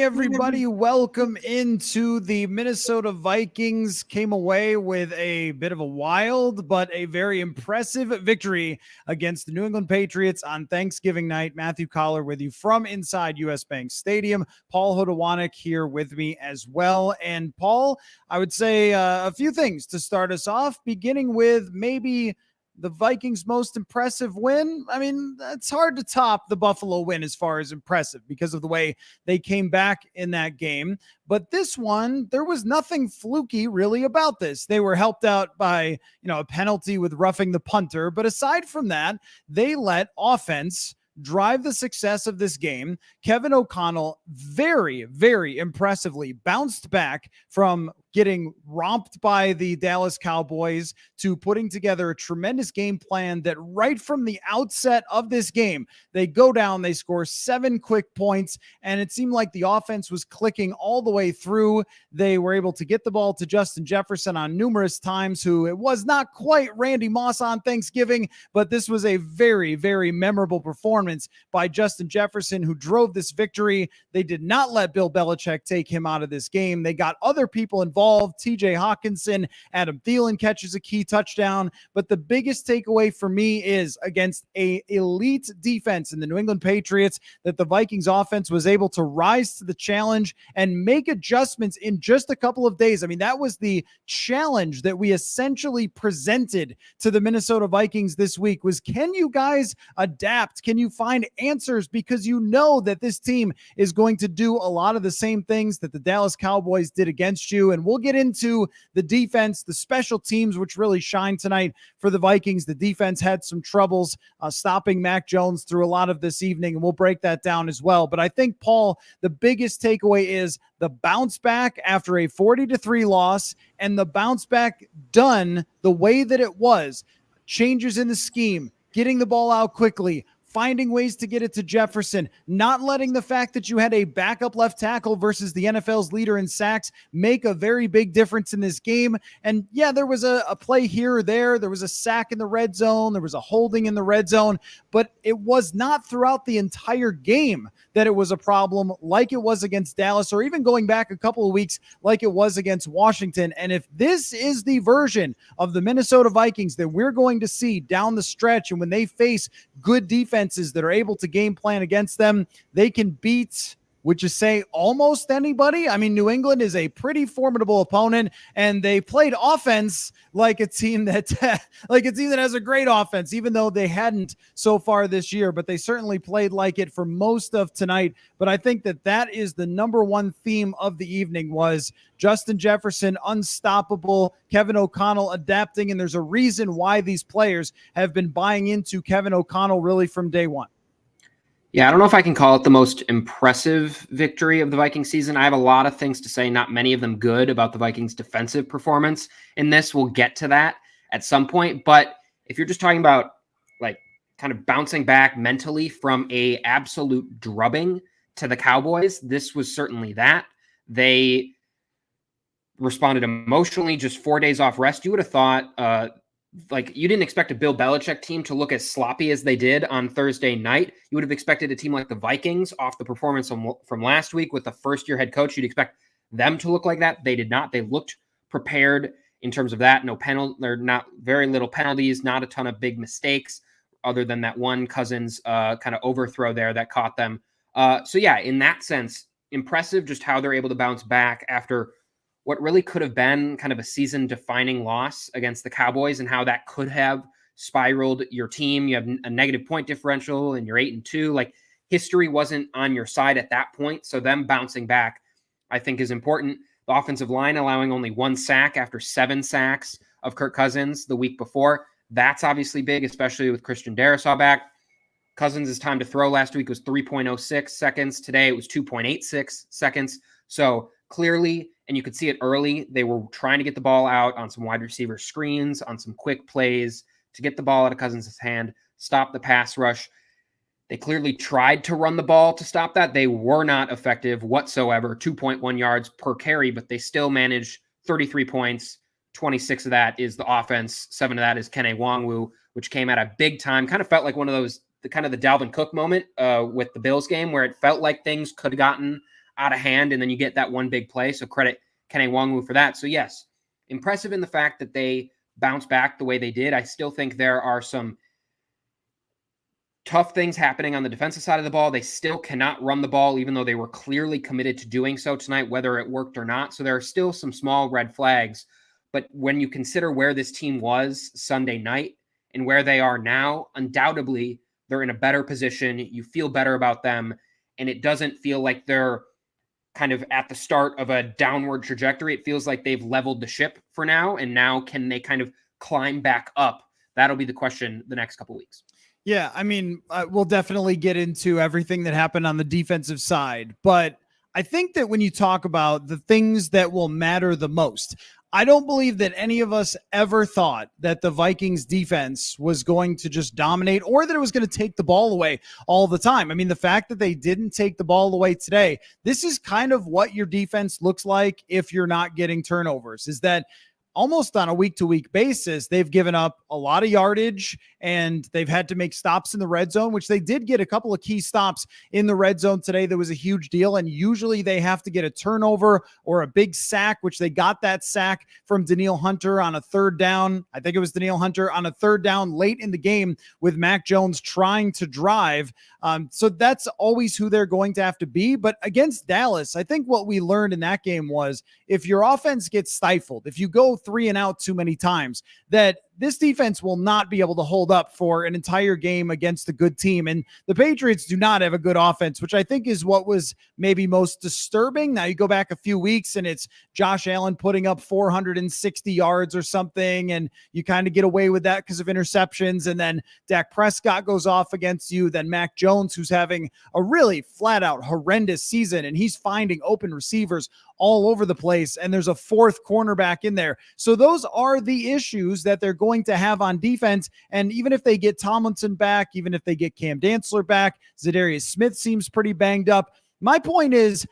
everybody. Welcome into the Minnesota Vikings. Came away with a bit of a wild, but a very impressive victory against the New England Patriots on Thanksgiving night. Matthew Coller with you from inside US Bank Stadium. Paul Hodowanic here with me as well. And Paul, I would say a few things to start us off, beginning with maybe the Vikings' most impressive win. I mean, it's hard to top the Buffalo win as far as impressive because of the way they came back in that game. But this one, there was nothing fluky really about this. They were helped out by, a penalty with roughing the punter. But aside from that, they let offense drive the success of this game. Kevin O'Connell very, very impressively bounced back from getting romped by the Dallas Cowboys to putting together a tremendous game plan that right from the outset of this game, they go down, they score 7 quick points, and it seemed like the offense was clicking all the way through. They were able to get the ball to Justin Jefferson on numerous times, who it was not quite Randy Moss on Thanksgiving, but this was a very, very memorable performance by Justin Jefferson, who drove this victory. They did not let Bill Belichick take him out of this game. They got other people involved. TJ Hawkinson, Adam Thielen catches a key touchdown. But the biggest takeaway for me is against an elite defense in the New England Patriots, that the Vikings offense was able to rise to the challenge and make adjustments in just a couple of days. I mean, that was the challenge that we essentially presented to the Minnesota Vikings this week was, can you guys adapt? Can you find answers? Because you know that this team is going to do a lot of the same things that the Dallas Cowboys did against you. And we'll get into the defense, the special teams, which really shined tonight for the Vikings. The defense had some troubles stopping Mac Jones through a lot of this evening, and we'll break that down as well. But I think, Paul, the biggest takeaway is the bounce back after a 40-3 loss, and the bounce back done the way that it was. Changes in the scheme, getting the ball out quickly, finding ways to get it to Jefferson, not letting the fact that you had a backup left tackle versus the NFL's leader in sacks make a very big difference in this game. And yeah, there was a play here or there. There was a sack in the red zone. There was a holding in the red zone, but it was not throughout the entire game that it was a problem like it was against Dallas, or even going back a couple of weeks like it was against Washington. And if this is the version of the Minnesota Vikings that we're going to see down the stretch, and when they face good defenses that are able to game plan against them, they can beat, would you say, almost anybody? I mean, New England is a pretty formidable opponent, and they played offense like a team that has a great offense, even though they hadn't so far this year, but they certainly played like it for most of tonight. But I think that is the number one theme of the evening, was Justin Jefferson unstoppable, Kevin O'Connell adapting, and there's a reason why these players have been buying into Kevin O'Connell really from day one. Yeah, I don't know if I can call it the most impressive victory of the Vikings season. I have a lot of things to say, not many of them good, about the Vikings' defensive performance in this. We'll get to that at some point. But if you're just talking about like kind of bouncing back mentally from a absolute drubbing to the Cowboys, this was certainly that. They responded emotionally, just 4 days off rest. You would have thought you didn't expect a Bill Belichick team to look as sloppy as they did on Thursday night. You would have expected a team like the Vikings, off the performance from last week with the first-year head coach, you'd expect them to look like that. They did not. They looked prepared in terms of that. No penalty, or not very little penalties, not a ton of big mistakes, other than that one Cousins kind of overthrow there that caught them. So yeah, in that sense, impressive just how they're able to bounce back after what really could have been kind of a season-defining loss against the Cowboys, and how that could have spiraled your team. You have a negative point differential and you're 8-2. Like, history wasn't on your side at that point. So them bouncing back, I think, is important. The offensive line allowing only 1 sack after 7 sacks of Kirk Cousins the week before. That's obviously big, especially with Christian Darrisaw back. Cousins' time to throw last week was 3.06 seconds. Today it was 2.86 seconds. So clearly, and you could see it early, they were trying to get the ball out on some wide receiver screens, on some quick plays to get the ball out of Cousins' hand, stop the pass rush. They clearly tried to run the ball to stop that. They were not effective whatsoever, 2.1 yards per carry, but they still managed 33 points. 26 of that is the offense. 7 of that is Kene Nwangwu, which came at a big time. Kind of felt like one of those, the Dalvin Cook moment with the Bills game, where it felt like things could have gotten out of hand, and then you get that one big play. So credit Kene Nwangwu for that. So yes, impressive in the fact that they bounce back the way they did. I still think there are some tough things happening on the defensive side of the ball. They still cannot run the ball, even though they were clearly committed to doing so tonight, whether it worked or not. So there are still some small red flags. But when you consider where this team was Sunday night and where they are now, undoubtedly they're in a better position. You feel better about them, and it doesn't feel like they're kind of at the start of a downward trajectory. It feels like they've leveled the ship for now, and now can they kind of climb back up? That'll be the question the next couple weeks. Yeah, I mean, we'll definitely get into everything that happened on the defensive side, but I think that when you talk about the things that will matter the most, I don't believe that any of us ever thought that the Vikings defense was going to just dominate or that it was going to take the ball away all the time. I mean, the fact that they didn't take the ball away today, this is kind of what your defense looks like if you're not getting turnovers, is that almost on a week-to-week basis, they've given up a lot of yardage and they've had to make stops in the red zone, which they did get a couple of key stops in the red zone today. That was a huge deal. And usually they have to get a turnover or a big sack, which they got that sack from Danielle Hunter on a third down. I think it was Danielle Hunter on a third down late in the game with Mac Jones trying to drive. So that's always who they're going to have to be. But against Dallas, I think what we learned in that game was if your offense gets stifled, if you go 3 and out too many times, that this defense will not be able to hold up for an entire game against a good team. And the Patriots do not have a good offense, which I think is what was maybe most disturbing. Now you go back a few weeks and it's Josh Allen putting up 460 yards or something, and you kind of get away with that because of interceptions. And then Dak Prescott goes off against you. Then Mac Jones, who's having a really flat out horrendous season, and he's finding open receivers all over the place. And there's a fourth cornerback in there. So those are the issues that they're going to have on defense. And even if they get Tomlinson back, even if they get Cam Dantzler back, Zadarius Smith seems pretty banged up. My point is,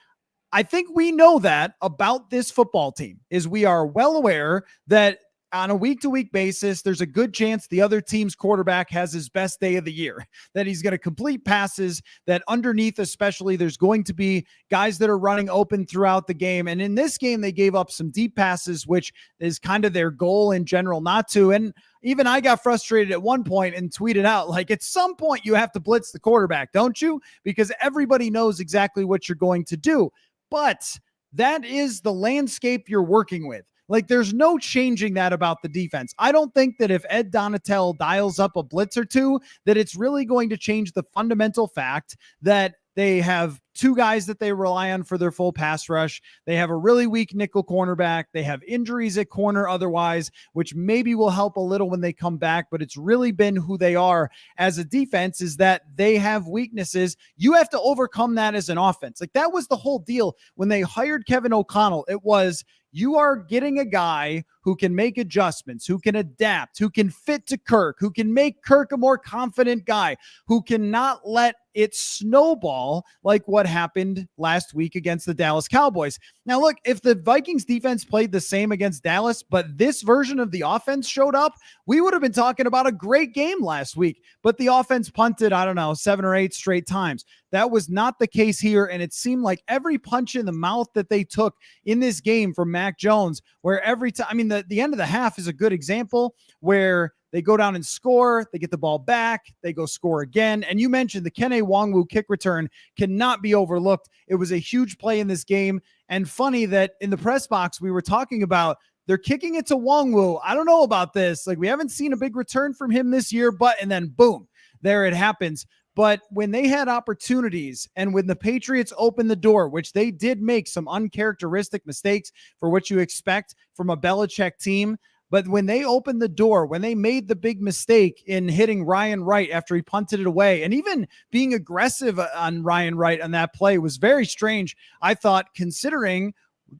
I think we know that about this football team is we are well aware that on a week-to-week basis, there's a good chance the other team's quarterback has his best day of the year, that he's going to complete passes, that underneath especially there's going to be guys that are running open throughout the game. And in this game, they gave up some deep passes, which is kind of their goal in general not to. And even I got frustrated at one point and tweeted out, like, at some point you have to blitz the quarterback, don't you? Because everybody knows exactly what you're going to do. But that is the landscape you're working with. Like, there's no changing that about the defense. I don't think that if Ed Donatel dials up a blitz or two, that it's really going to change the fundamental fact that they have two guys that they rely on for their full pass rush. They have a really weak nickel cornerback. They have injuries at corner otherwise, which maybe will help a little when they come back, but it's really been who they are as a defense, is that they have weaknesses. You have to overcome that as an offense. Like, that was the whole deal when they hired Kevin O'Connell. It was, you are getting a guy who can make adjustments, who can adapt, who can fit to Kirk, who can make Kirk a more confident guy, who cannot let it snowball like what happened last week against the Dallas Cowboys. Now, look, if the Vikings defense played the same against Dallas, but this version of the offense showed up, we would have been talking about a great game last week, but the offense punted, 7 or 8 straight times. That was not the case here, and it seemed like every punch in the mouth that they took in this game from Mac Jones, where every time, the end of the half is a good example where they go down and score, they get the ball back, they go score again. And you mentioned the Kene Nwangwu kick return cannot be overlooked. It was a huge play in this game. And funny that in the press box, we were talking about they're kicking it to Nwangwu. I don't know about this. Like, we haven't seen a big return from him this year, and then boom, there it happens. But when they had opportunities and when the Patriots opened the door, which they did make some uncharacteristic mistakes for what you expect from a Belichick team, but when they opened the door, when they made the big mistake in hitting Ryan Wright after he punted it away, and even being aggressive on Ryan Wright on that play was very strange, I thought, considering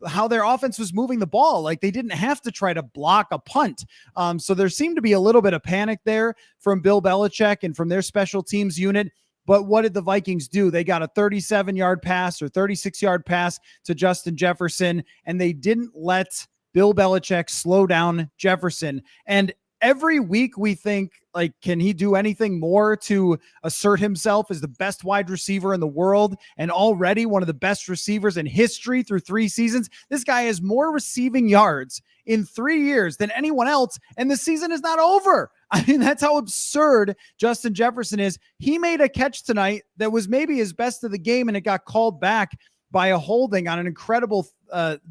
how their offense was moving the ball. Like, they didn't have to try to block a punt. So there seemed to be a little bit of panic there from Bill Belichick and from their special teams unit. But what did the Vikings do? They got a 37-yard pass or 36-yard pass to Justin Jefferson, and they didn't let Bill Belichick slow down Jefferson. And every week we think, like, can he do anything more to assert himself as the best wide receiver in the world and already one of the best receivers in history through 3 seasons? This guy has more receiving yards in 3 years than anyone else, and the season is not over. I mean, that's how absurd Justin Jefferson is. He made a catch tonight that was maybe his best of the game, and it got called back by a holding on an incredible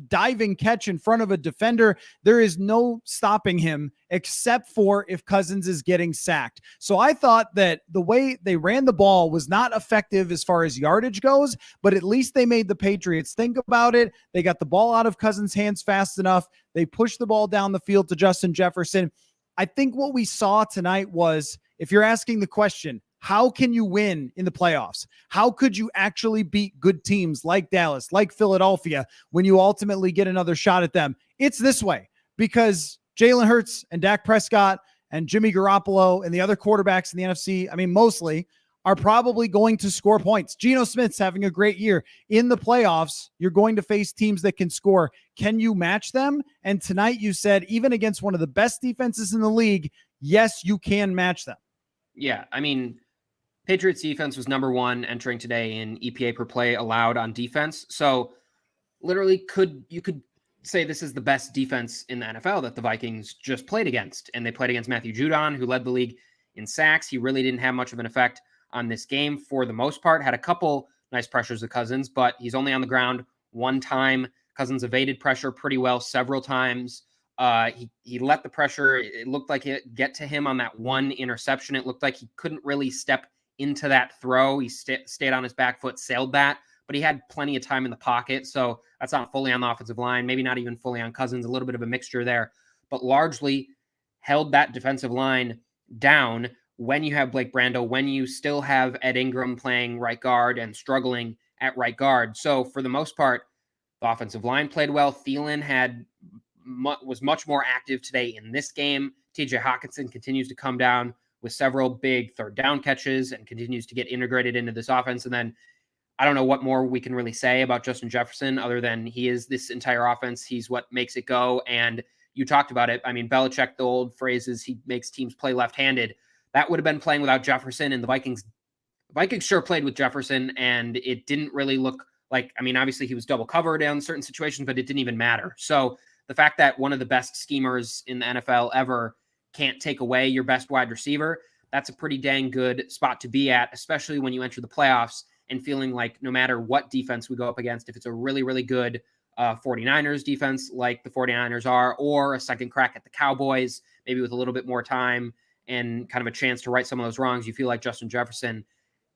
diving catch in front of a defender. There is no stopping him except for if Cousins is getting sacked. So I thought that the way they ran the ball was not effective as far as yardage goes, but at least they made the Patriots think about it. They got the ball out of Cousins' hands fast enough. They pushed the ball down the field to Justin Jefferson. I think what we saw tonight was, if you're asking the question, how can you win in the playoffs? How could you actually beat good teams like Dallas, like Philadelphia, when you ultimately get another shot at them? It's this way, because Jalen Hurts and Dak Prescott and Jimmy Garoppolo and the other quarterbacks in the NFC, I mean, mostly, are probably going to score points. Geno Smith's having a great year. In the playoffs, you're going to face teams that can score. Can you match them? And tonight you said, even against one of the best defenses in the league, yes, you can match them. Yeah, I mean, Patriots defense was number 1 entering today in EPA per play allowed on defense. So literally you could say this is the best defense in the NFL that the Vikings just played against. And they played against Matthew Judon, who led the league in sacks. He really didn't have much of an effect on this game for the most part. Had a couple nice pressures of Cousins, but he's only on the ground one time. Cousins evaded pressure pretty well several times. He let the pressure, it looked like it get to him on that one interception. It looked like he couldn't really step into that throw. He stayed on his back foot, sailed that, but he had plenty of time in the pocket. So that's not fully on the offensive line, maybe not even fully on Cousins, a little bit of a mixture there, but largely held that defensive line down when you have Blake Brando, when you still have Ed Ingram playing right guard and struggling at right guard. So for the most part, the offensive line played well. Thielen was much more active today in this game. TJ Hawkinson continues to come down with several big third down catches and continues to get integrated into this offense. And then I don't know what more we can really say about Justin Jefferson other than he is this entire offense. He's what makes it go. And you talked about it. I mean, Belichick, the old phrase is he makes teams play left-handed. That would have been playing without Jefferson, and the Vikings sure played with Jefferson, and it didn't really look like, I mean, obviously he was double covered in certain situations, but it didn't even matter. So the fact that one of the best schemers in the NFL ever can't take away your best wide receiver, that's a pretty dang good spot to be at, especially when you enter the playoffs and feeling like no matter what defense we go up against, if it's a really, really good 49ers defense like the 49ers are, or a second crack at the Cowboys, maybe with a little bit more time and kind of a chance to right some of those wrongs, you feel like Justin Jefferson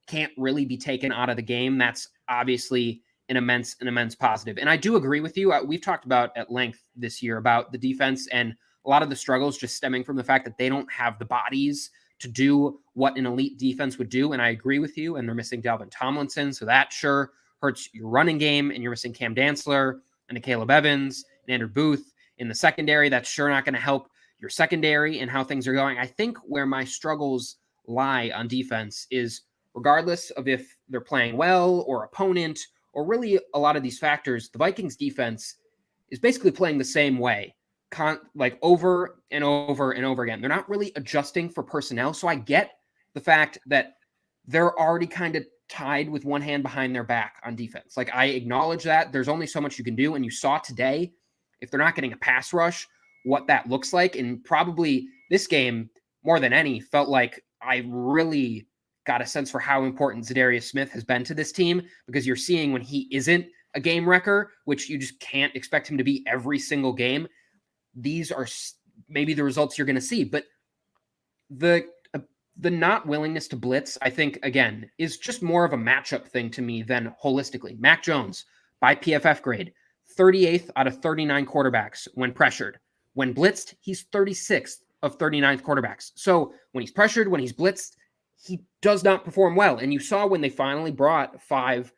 can't really be taken out of the game. That's obviously an immense positive. And I do agree with you. We've talked about at length this year about the defense and a lot of the struggles just stemming from the fact that they don't have the bodies to do what an elite defense would do. And I agree with you. And they're missing Dalvin Tomlinson. So that sure hurts your running game. And you're missing Cam Dantzler and Caleb Evans and Andrew Booth in the secondary. That's sure not going to help your secondary and how things are going. I think where my struggles lie on defense is regardless of if they're playing well or opponent or really a lot of these factors, the Vikings defense is basically playing the same way, like over and over and over again. They're not really adjusting for personnel. So I get the fact that they're already kind of tied with one hand behind their back on defense. Like, I acknowledge that there's only so much you can do. And you saw today, if they're not getting a pass rush, what that looks like. And probably this game, more than any, felt like I really got a sense for how important Zadarius Smith has been to this team, because you're seeing when he isn't a game wrecker, which you just can't expect him to be every single game. These are maybe the results you're going to see, but the not willingness to blitz, I think, again, is just more of a matchup thing to me than holistically. Mac Jones, by PFF grade, 38th out of 39 quarterbacks when pressured. When blitzed, he's 36th of 39 quarterbacks. So when he's pressured, when he's blitzed, he does not perform well. And you saw when they finally brought 5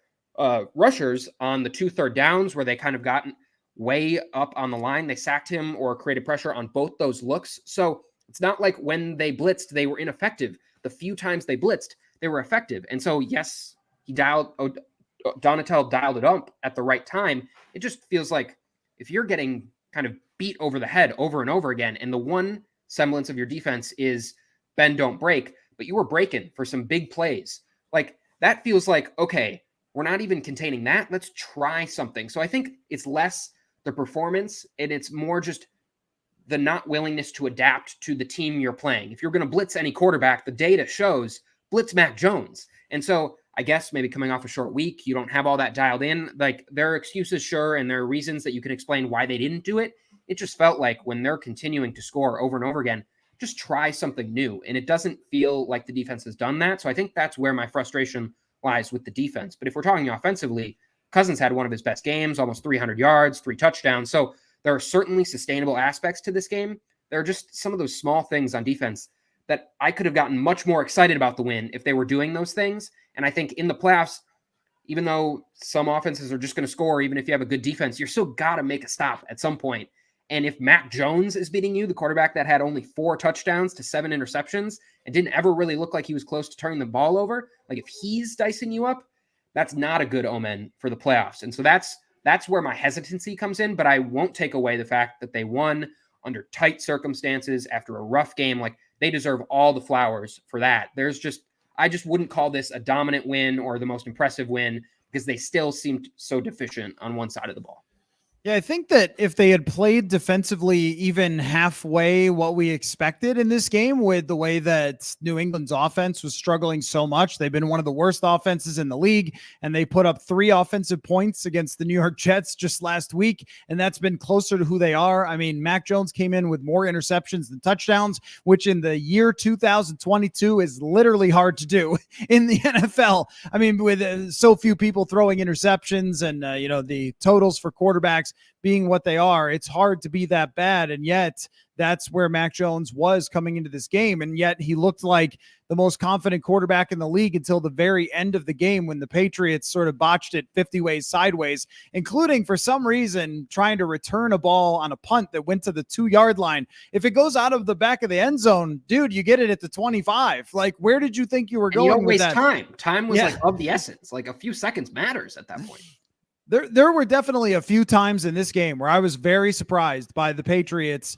rushers on the 2 third downs where they kind of gotten way up on the line, they sacked him or created pressure on both those looks. So it's not like when they blitzed, they were ineffective. The few times they blitzed, they were effective. And so, yes, Donatel dialed it up at the right time. It just feels like if you're getting kind of beat over the head over and over again, and the one semblance of your defense is bend, don't break, but you were breaking for some big plays. Like that feels like, okay, we're not even containing that. Let's try something. So I think it's less the performance and it's more just the not willingness to adapt to the team you're playing. If you're going to blitz any quarterback, the data shows blitz Mac Jones. And so I guess maybe coming off a short week, you don't have all that dialed in. Like there are excuses, sure, and there are reasons that you can explain why they didn't do it. It just felt like when they're continuing to score over and over again, just try something new. And it doesn't feel like the defense has done that. So I think that's where my frustration lies with the defense. But if we're talking offensively, Cousins had one of his best games, almost 300 yards, 3 touchdowns. So there are certainly sustainable aspects to this game. There are just some of those small things on defense that I could have gotten much more excited about the win if they were doing those things. And I think in the playoffs, even though some offenses are just going to score, even if you have a good defense, you're still got to make a stop at some point. And if Mac Jones is beating you, the quarterback that had only 4 touchdowns to 7 interceptions and didn't ever really look like he was close to turning the ball over, like if he's dicing you up, that's not a good omen for the playoffs. And so that's where my hesitancy comes in, but I won't take away the fact that they won under tight circumstances after a rough game. Like they deserve all the flowers for that. I just wouldn't call this a dominant win or the most impressive win because they still seemed so deficient on one side of the ball. Yeah, I think that if they had played defensively even halfway what we expected in this game, with the way that New England's offense was struggling so much, they've been one of the worst offenses in the league, and they put up 3 offensive points against the New York Jets just last week, and that's been closer to who they are. I mean, Mac Jones came in with more interceptions than touchdowns, which in the year 2022 is literally hard to do in the NFL. I mean, with so few people throwing interceptions and, the totals for quarterbacks being what they are, it's hard to be that bad. And yet that's where Mac Jones was coming into this game. And yet he looked like the most confident quarterback in the league until the very end of the game when the Patriots sort of botched it 50 ways sideways, including for some reason trying to return a ball on a punt that went to the 2-yard line. If it goes out of the back of the end zone, dude, you get it at the 25. Like, where did you think you were going? You don't with waste that? time. Time was like of the essence. Like a few seconds matters at that point. There were definitely a few times in this game where I was very surprised by the Patriots,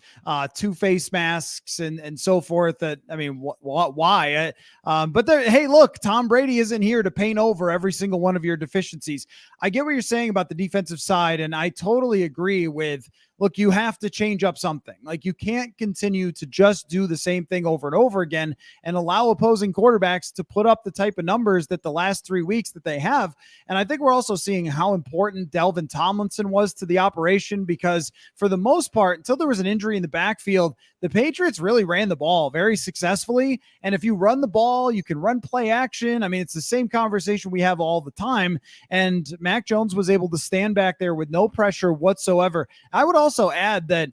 2 face masks and so forth. That, I mean, why? But hey, look, Tom Brady isn't here to paint over every single one of your deficiencies. I get what you're saying about the defensive side, and I totally agree with, look, you have to change up something. Like, you can't continue to just do the same thing over and over again and allow opposing quarterbacks to put up the type of numbers that the last 3 weeks that they have. And I think we're also seeing how important Delvin Tomlinson was to the operation, because for the most part, until there was an injury in the backfield, the Patriots really ran the ball very successfully. And if you run the ball, you can run play action. I mean, it's the same conversation we have all the time. And Mac Jones was able to stand back there with no pressure whatsoever. I would also add that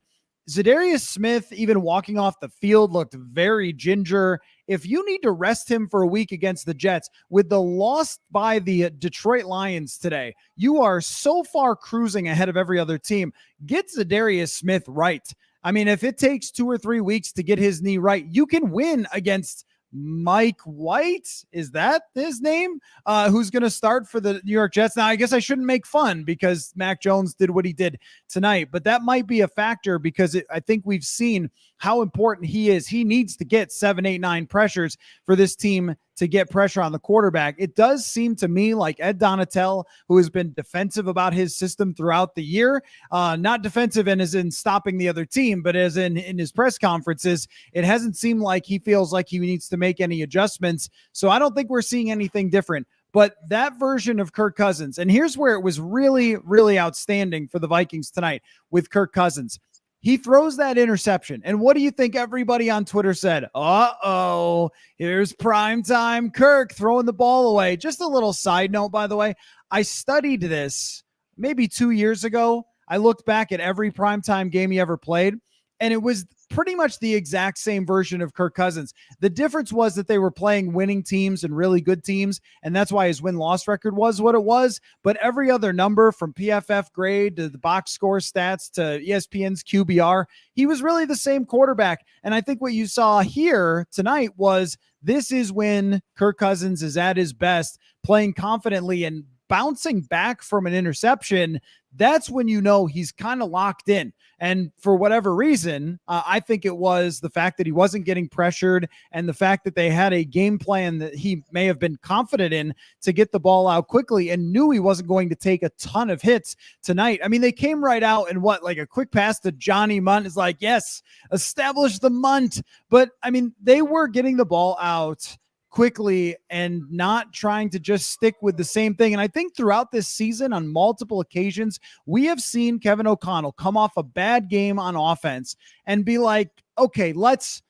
Zadarius Smith, even walking off the field, looked very ginger. If you need to rest him for a week against the Jets, with the loss by the Detroit Lions today, you are so far cruising ahead of every other team. Get Zadarius Smith right. I mean, if it takes 2 or 3 weeks to get his knee right, you can win against Mike White. Is that his name? Who's going to start for the New York Jets? Now, I guess I shouldn't make fun because Mac Jones did what he did tonight, but that might be a factor because I think we've seen how important he is. He needs to get 7, 8, 9 pressures for this team to get pressure on the quarterback. It does seem to me like Ed Donatel, who has been defensive about his system throughout the year, not defensive and as in stopping the other team, but as in his press conferences, it hasn't seemed like he feels like he needs to make any adjustments. So I don't think we're seeing anything different. But that version of Kirk Cousins, and here's where it was really, really outstanding for the Vikings tonight with Kirk Cousins. He throws that interception. And what do you think everybody on Twitter said? Uh-oh, here's primetime Kirk throwing the ball away. Just a little side note, by the way. I studied this maybe 2 years ago. I looked back at every primetime game he ever played, and it was pretty much the exact same version of Kirk Cousins. The difference was that they were playing winning teams and really good teams, and that's why his win-loss record was what it was. But every other number, from PFF grade to the box score stats to ESPN's QBR, he was really the same quarterback. And I think what you saw here tonight was this is when Kirk Cousins is at his best, playing confidently and bouncing back from an interception, that's when you know he's kind of locked in. And for whatever reason, I think it was the fact that he wasn't getting pressured and the fact that they had a game plan that he may have been confident in to get the ball out quickly and knew he wasn't going to take a ton of hits tonight. I mean, they came right out and like a quick pass to Johnny Munt is like, yes, establish the Munt. But I mean, they were getting the ball out quickly and not trying to just stick with the same thing. And I think throughout this season, on multiple occasions, we have seen Kevin O'Connell come off a bad game on offense and be like, okay, let's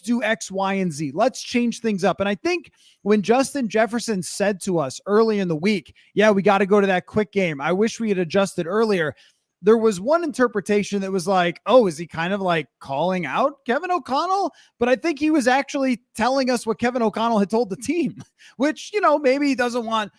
do X, Y, and Z. Let's change things up. And I think when Justin Jefferson said to us early in the week, yeah, we got to go to that quick game, I wish we had adjusted earlier. There was one interpretation that was like, oh, is he kind of like calling out Kevin O'Connell? But I think he was actually telling us what Kevin O'Connell had told the team, which, maybe he doesn't want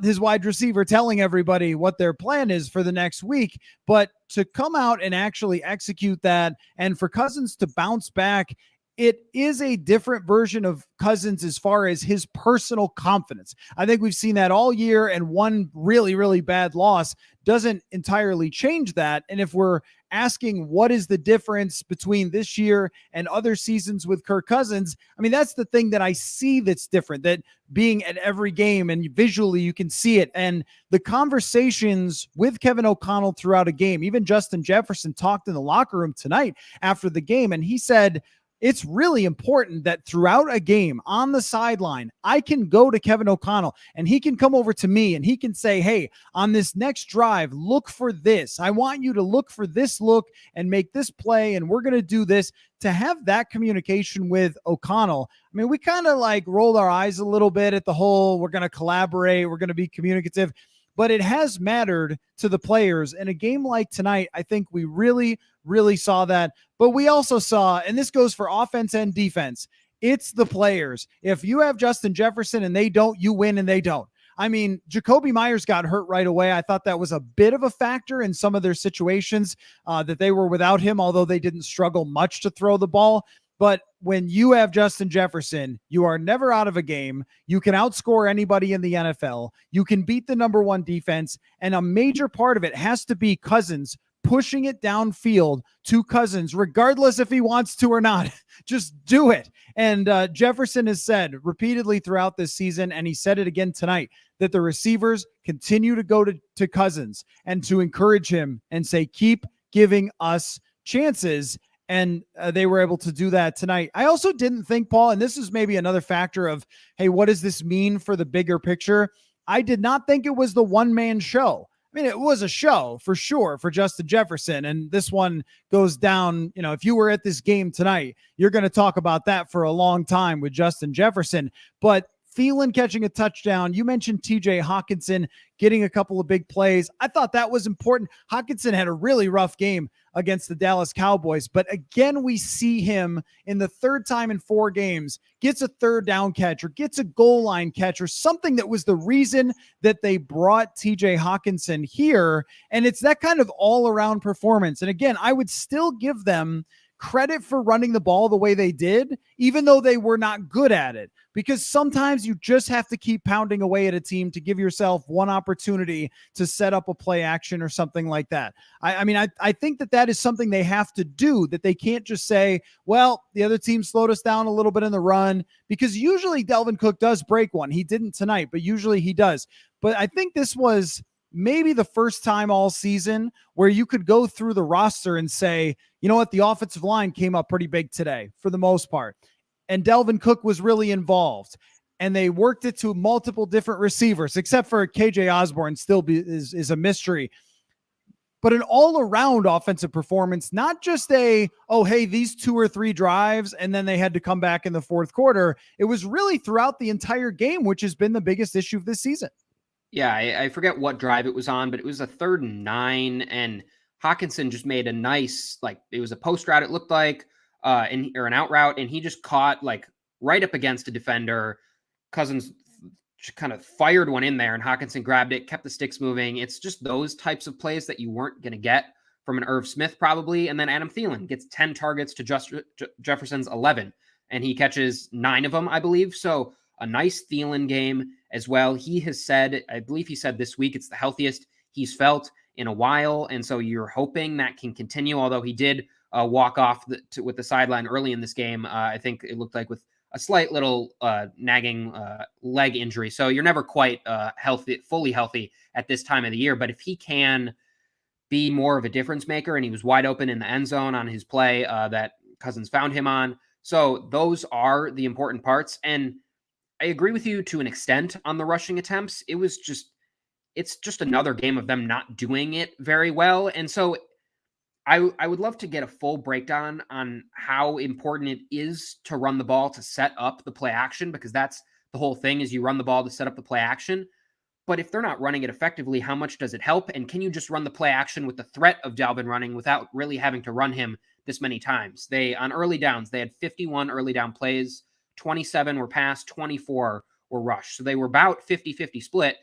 his wide receiver telling everybody what their plan is for the next week. But to come out and actually execute that and for Cousins to bounce back, it is a different version of Cousins as far as his personal confidence. I think we've seen that all year, and one really, really bad loss doesn't entirely change that. And if we're asking what is the difference between this year and other seasons with Kirk Cousins, I mean, that's the thing that I see that's different, that being at every game and visually you can see it. And the conversations with Kevin O'Connell throughout a game, even Justin Jefferson talked in the locker room tonight after the game, and he said, it's really important that throughout a game on the sideline, I can go to Kevin O'Connell and he can come over to me and he can say, hey, on this next drive, look for this. I want you to look for this look and make this play, and we're going to do this. To have that communication with O'Connell, I mean, we kind of like rolled our eyes a little bit at the whole, we're going to collaborate, we're going to be communicative. But it has mattered to the players. In a game like tonight, I think we really, really saw that. But we also saw, and this goes for offense and defense, it's the players. If you have Justin Jefferson and they don't, you win and they don't. I mean, Jacoby Myers got hurt right away. I thought that was a bit of a factor in some of their situations that they were without him, although they didn't struggle much to throw the ball. But when you have Justin Jefferson, you are never out of a game. You can outscore anybody in the NFL. You can beat the number one defense. And a major part of it has to be Cousins pushing it downfield to Cousins, regardless if he wants to or not. Just do it. And Jefferson has said repeatedly throughout this season, and he said it again tonight, that the receivers continue to go to Cousins and to encourage him and say, keep giving us chances. And they were able to do that tonight. I also didn't think, Paul, and this is maybe another factor of, hey, what does this mean for the bigger picture? I did not think it was the one-man show. I mean, it was a show for sure for Justin Jefferson. And this one goes down, if you were at this game tonight, you're going to talk about that for a long time with Justin Jefferson. But Thielen catching a touchdown. You mentioned TJ Hawkinson getting a couple of big plays. I thought that was important. Hawkinson had a really rough game against the Dallas Cowboys, but again, we see him in the third time in 4 games, gets a third down catch or gets a goal line catch or something that was the reason that they brought TJ Hawkinson here. And it's that kind of all around performance. And again, I would still give them credit for running the ball the way they did, even though they were not good at it, because sometimes you just have to keep pounding away at a team to give yourself one opportunity to set up a play action or something like that. I think that is something they have to do, that they can't just say, well, the other team slowed us down a little bit in the run, because usually Dalvin Cook does break one. He didn't tonight, but usually he does. But I think this was maybe the first time all season where you could go through the roster and say, you know what, the offensive line came up pretty big today for the most part. And Dalvin Cook was really involved. And they worked it to multiple different receivers, except for KJ Osborne still is a mystery. But an all-around offensive performance, not just hey, these 2 or 3 drives, and then they had to come back in the fourth quarter. It was really throughout the entire game, which has been the biggest issue of this season. Yeah, I forget what drive it was on, but it was a 3rd and 9, and Hawkinson just made a nice, it was a post route, it looked like, or an out route, and he just caught right up against a defender. Cousins kind of fired one in there, and Hawkinson grabbed it, kept the sticks moving. It's just those types of plays that you weren't going to get from an Irv Smith probably, and then Adam Thielen gets 10 targets to Jefferson's 11, and he catches 9 of them, I believe. So a nice Thielen game as well. He has said, I believe he said this week, it's the healthiest he's felt in a while. And so you're hoping that can continue, although he did walk off with the sideline early in this game. I think it looked like with a slight little nagging leg injury. So you're never quite fully healthy at this time of the year. But if he can be more of a difference maker, and he was wide open in the end zone on his play that Cousins found him on. So those are the important parts. And I agree with you to an extent on the rushing attempts. It's just another game of them not doing it very well. And so I would love to get a full breakdown on how important it is to run the ball to set up the play action, because that's the whole thing, is you run the ball to set up the play action. But if they're not running it effectively, how much does it help? And can you just run the play action with the threat of Dalvin running without really having to run him this many times? On early downs, they had 51 early down plays, 27 were pass, 24 were rush. So they were about 50-50 split.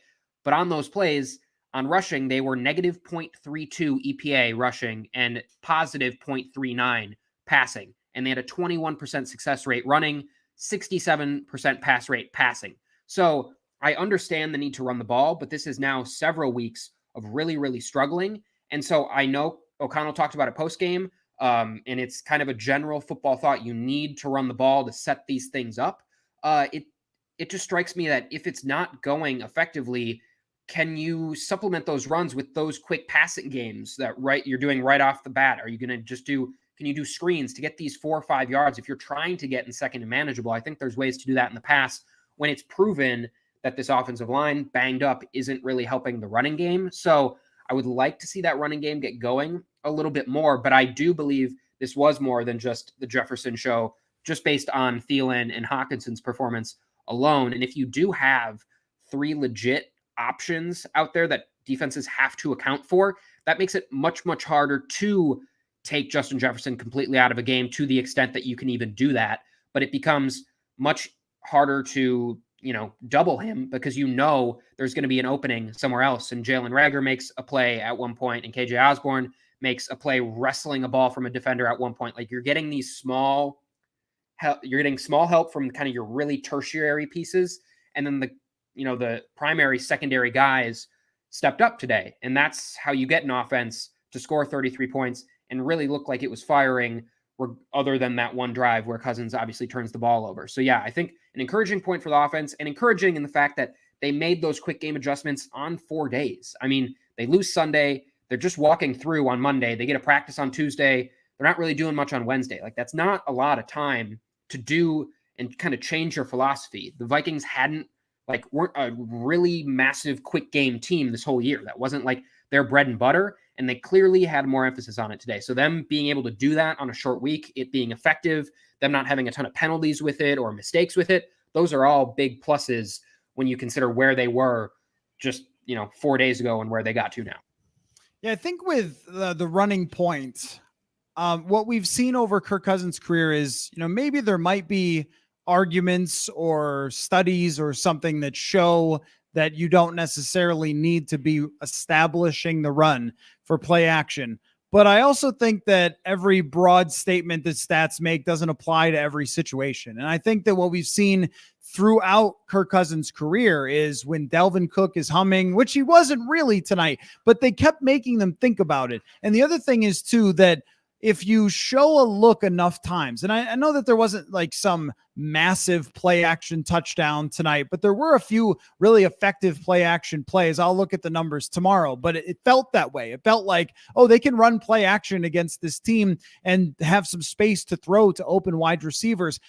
But on those plays, on rushing, they were negative 0.32 EPA rushing and positive 0.39 passing. And they had a 21% success rate running, 67% pass rate passing. So I understand the need to run the ball, but this is now several weeks of really, really struggling. And so I know O'Connell talked about it post-game, and it's kind of a general football thought. You need to run the ball to set these things up. It just strikes me that if it's not going effectively, can you supplement those runs with those quick passing games that you're doing right off the bat? Are you going to can you do screens to get these 4 or 5 yards? If you're trying to get in second and manageable, I think there's ways to do that in the past when it's proven that this offensive line banged up isn't really helping the running game. So I would like to see that running game get going a little bit more, but I do believe this was more than just the Jefferson show, just based on Thielen and Hawkinson's performance alone. And if you do have 3 legit options out there that defenses have to account for, that makes it much, much harder to take Justin Jefferson completely out of a game to the extent that you can even do that. But it becomes much harder to, double him, because there's going to be an opening somewhere else. And Jalen Reagor makes a play at one point, and KJ Osborne makes a play wrestling a ball from a defender at one point. Like, you're getting small help from kind of your really tertiary pieces. And then the primary, secondary guys stepped up today. And that's how you get an offense to score 33 points and really look like it was firing, other than that one drive where Cousins obviously turns the ball over. So yeah, I think an encouraging point for the offense, and encouraging in the fact that they made those quick game adjustments on 4 days. I mean, they lose Sunday. They're just walking through on Monday. They get a practice on Tuesday. They're not really doing much on Wednesday. Like, that's not a lot of time to do and kind of change your philosophy. The Vikings weren't a really massive quick game team this whole year. That wasn't like their bread and butter, and they clearly had more emphasis on it today. So them being able to do that on a short week, it being effective, them not having a ton of penalties with it or mistakes with it, those are all big pluses when you consider where they were just 4 days ago and where they got to now. Yeah, I think with the running point, what we've seen over Kirk Cousins' career is, maybe there might be arguments or studies or something that show that you don't necessarily need to be establishing the run for play action. But I also think that every broad statement that stats make doesn't apply to every situation. And I think that what we've seen throughout Kirk Cousins' career is when Dalvin Cook is humming, which he wasn't really tonight, but they kept making them think about it. And the other thing is too, that if you show a look enough times, and I know that there wasn't like some massive play action touchdown tonight, but there were a few really effective play action plays. I'll look at the numbers tomorrow, but it felt that way. It felt like, they can run play action against this team and have some space to throw to open wide receivers.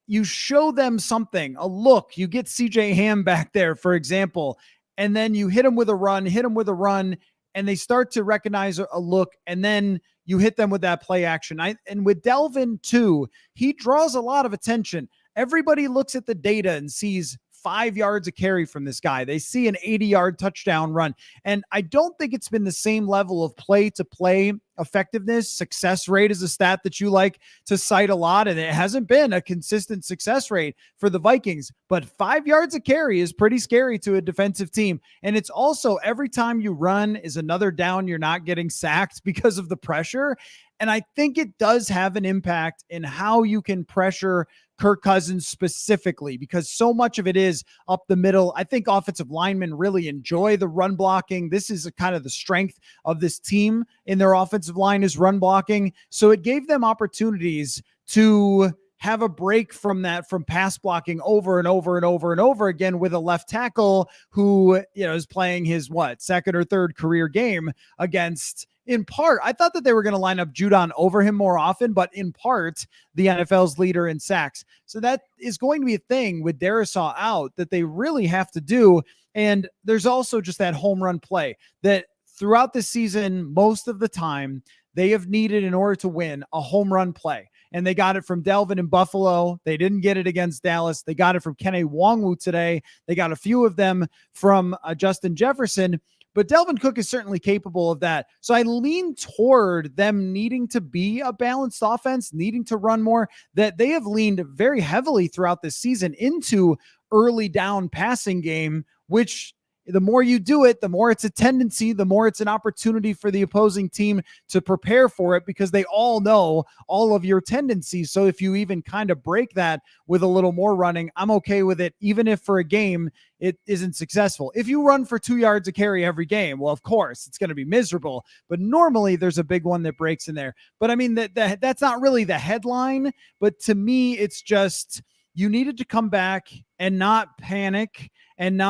You show them something, a look. You get CJ Ham back there, for example, and then you hit him with a run, and they start to recognize a look, and then you hit them with that play action. And with Dalvin too, he draws a lot of attention. Everybody looks at the data and sees 5 yards of carry from this guy. They see an 80-yard touchdown run. And I don't think it's been the same level of play-to-play effectiveness. Success rate is a stat that you like to cite a lot, and it hasn't been a consistent success rate for the Vikings. But 5 yards of carry is pretty scary to a defensive team. And it's also, every time you run is another down. You're not getting sacked because of the pressure. And I think it does have an impact in how you can pressure Kirk Cousins specifically, because so much of it is up the middle. I think offensive linemen really enjoy the run blocking. This is kind of the strength of this team in their offensive line is run blocking. So it gave them opportunities to have a break from that, from pass blocking over and over and over and over again with a left tackle who, is playing his second or third career game against, in part, I thought that they were going to line up Judon over him more often, but in part, the NFL's leader in sacks. So that is going to be a thing with Darisaw out that they really have to do. And there's also just that home run play that throughout the season, most of the time, they have needed, in order to win, a home run play. And they got it from Delvin in Buffalo. They didn't get it against Dallas. They got it from Kene Nwangwu today. They got a few of them from Justin Jefferson. But Delvin Cook is certainly capable of that. So I lean toward them needing to be a balanced offense, needing to run more, that they have leaned very heavily throughout this season into early down passing game, which the more you do it, the more it's a tendency, the more it's an opportunity for the opposing team to prepare for it, because they all know all of your tendencies. So if you even kind of break that with a little more running, I'm okay with it, even if for a game it isn't successful. If you run for 2 yards a carry every game, well, of course, it's going to be miserable. But normally there's a big one that breaks in there. But I mean, that's not really the headline. But to me, it's just you needed to come back and not panic and